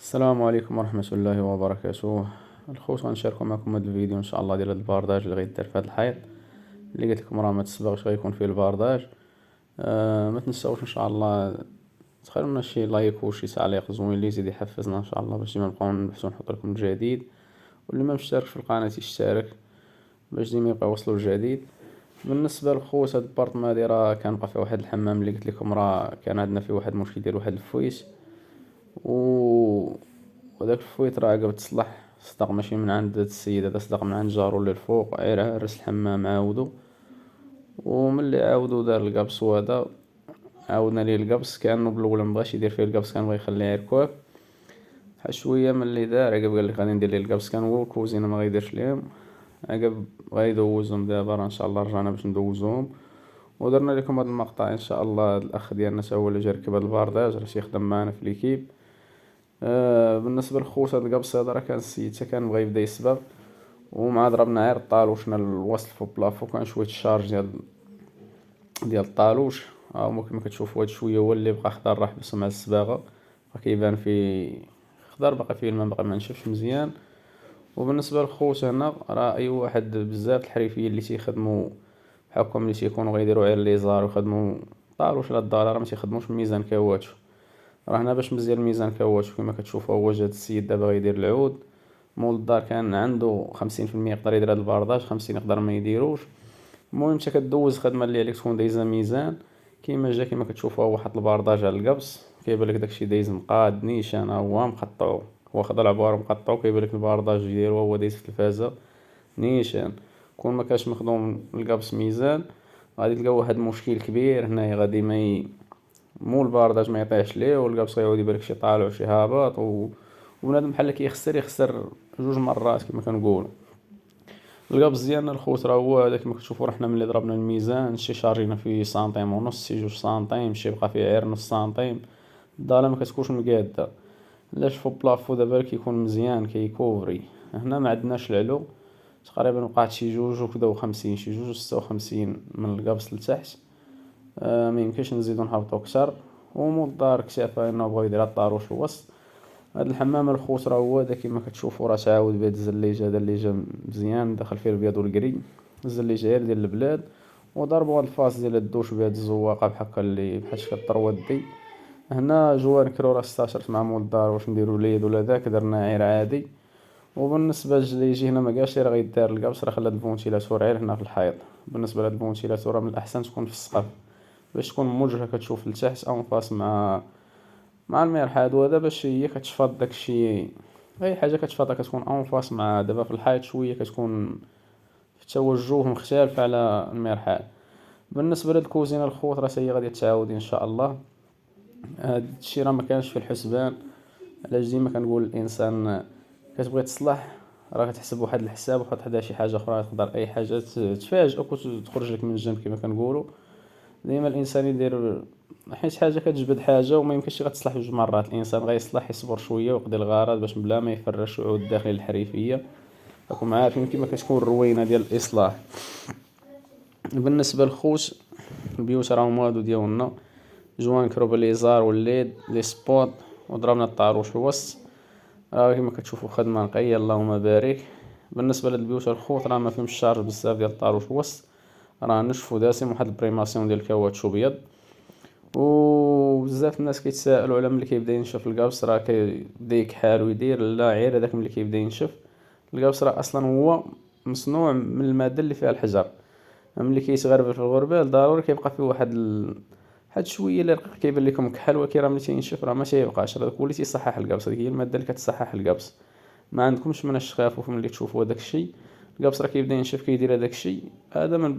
السلام عليكم ورحمة الله وبركاته. الخوت غنشاركو معكم هاد الفيديو ان شاء الله ديال هاد البارداج اللي غيدار في هاد الحيط اللي قلت لكم راه ما تسبقش غيكون فيه البارداج. ما تنساوش ان شاء الله تخلوا لنا شي لايك وشي تعليق زوين اللي يزيد يحفزنا ان شاء الله باش ديما نبقاو نبحثوا نحط لكم الجديد، واللي ما مشتركش في القناة يشترك باش ديما يبقى يوصلوا الجديد. بالنسبه للخوت، هاد البارطمه هادي راه كنبقى فيه واحد الحمام اللي قلت لكم راه كان عندنا فيه واحد المشكل ديال واحد الفويس، وداك الفويت راه عقب تصلح صدق ماشي من عند هاد السيد هذا، صدق من عند جارو اللي الفوق، غير هرس الحمام عاودو، وملي عاودو دار القبص وهذا عاودنا ليه القبص. كانه بالاول مبغاش يدير فيه القبص، كان بغا يخليه ركواك بحال شويه. ملي دار عقب قال لك غادي ندير ليه القبص، كان هو الكوزينه ما غيديرش ليهم، عقب غيدوزهم دابا راه ان شاء الله رجعنا باش ندوزوهم. ودرنا لكم هذا المقطع ان شاء الله. الاخ ديالنا تا هو اللي جا ركب هذا البارداج، راه تيخدم معنا في ليكيب. بالنسبه للخوت، هاد القبص هذا راه كان السيد تا كان بغا يبدا يسبغ، ومع ضربنا غير الطالوشنا الوصل فوق بلافو، كان شويه الشارج ديال الطالوش. هما كما كتشوفوا هاد شويه هو اللي بقى خضر، راح بس مع الصباغه كيبان فيه خضر، باقي فيه الماء باقي ما نشفش مزيان. وبالنسبه للخوت هنا، راه اي واحد بزاف الحريفيه اللي تيخدموا بحالكم اللي تيكونوا غيديروا غير ليزار ويخدموا طالوش لا الدار، راه ما تيخدموش بميزان كاواتشو. راه هنا باش مزيان الميزان كاواتشو كما كتشوفوا. هو جا هاد السيد دابا غيدير العود، مول الدار كان عنده 50% يقدر يدير هاد البارداج، 50 يقدر ما يديروش. المهم انت كدوز خدمه اللي عليك تكون دايزه ميزان. كيما جا كيما كتشوفوا هو حط البارداج على القبص، كيبان لك داكشي دايز مقاد نيشان، هو مقطعو، هو خد العبار مقطعو، كيبان لك البارداج ديالو هو دايز في التلفازه نيشان. كون ما كانش مخدوم القبص ميزان غادي تلقاو واحد المشكل كبير هنايا، غادي مو البارداج ما يطيحش ليه، والقبص غيعاود يبان لك شي طالع وشي هابط، وبنادم بحال كيخسر جوج مرات كما كنقولوا. القبض ديالنا الخوت راه هو هذا كما كتشوفوا. راه حنا ملي ضربنا الميزان شي شارجينا فيه سنتيم ونص، شي 2 سنتيم، شي بقى فيه غير نص سنتيم. الداله ما كتكونش مقاده، علاش فوق بلافو دابا كيكون مزيان كيكوفري. هنا ما عندناش العلو، تقريبا وقعت شي جوج وكدا وخمسين، شي جوج وستة وخمسين من القبص لتحت. ما يمكنش نزيدو نهبطو كتر. ومول الدار اكتفى انه بغا يدير الطاروش في الوسط. هاد الحمام الخوت راه هو هذا كيما كتشوفوا، راه تعاود بهاد الزليجه هذا اللي جا مزيان دخل فيه الابيض والكري، الزليجه غير ديال البلاد. وضربوا هاد الفاس ديال الدوش بهاد الزواقه بحال هكا اللي بحال شكل الطروادي. هنا جوا نكرو راه استشرت مع مول الدار واش نديرو ليد ولا داك، درنا غير عادي. وبالنسبه للجليجي هنا ما قالش راه غيدار الكابس، راه خلى الفونتيلاتور غير هنا في الحيط. بالنسبه لهاد الفونتيلاتور من الاحسن تكون في السقف باش تكون موجهه كتشوف لتحت او فاس مع المرحاض، وهذا باش هي كتشفط داكشي. اي حاجه كتشفطها كتكون اون فاس مع دابا في الحيط شويه كتكون في توجه مختلف على المرحاض. بالنسبه للكوزينه الخوت راه هي غادي تعاود ان شاء الله. هاد الشيء راه ما كانش في الحسبان. علاش ديما كنقول الانسان كتبغي تصلح راه كتحسب واحد الحساب وحط حدا شي حاجه اخرى، تقدر اي حاجه تفاجئك وتخرج لك من الجنب كما كنقولوا. ديما الانسان يدير، حيت حاجه كتجبد حاجه وما يمكنش غتصلح جوج مرات. الانسان غيصلح يصبر شويه ويقضي الغرض باش بلا ما يفرش ويعود داخل الحريفيه. راكم عارفين كيما كتكون الروينه ديال الاصلاح. بالنسبه للخوت البيوت راهم هادو ديالنا، جوان كروب ليزار والليد لي سبوت، وضربنا الطاروش في الوسط. راه كيما كتشوفوا خدمه نقيه اللهم بارك. بالنسبه للبيوت الخوت راه ما فيهمش الشارج بزاف ديال الطاروش في الوسط، راه نشف وداسم واحد البريماسيون ديال الكاواتشو بيض. وبزاف الناس كيتسائلوا على ملي كيبدا ينشف القبص راه كيبدا يكحال ويدير. لا، غير هذاك ملي كيبدا ينشف القبص راه اصلا هو مصنوع من الماده اللي فيها الحجر. ملي كيتغربل في الغربال ضروري كيبقى فيه واحد شويه اللي كيبان لكم كحل، ولكن راه ملي تينشف راه ما تيبقاش. راه هو اللي تيصحح القبص، هذيك هي الماده اللي كتصحح القبص. ما عندكمش مناش تخافوا ملي تشوفوا هذاك الشيء. القبص راه كيبدا ينشف كيدير هذاك الشيء هذا من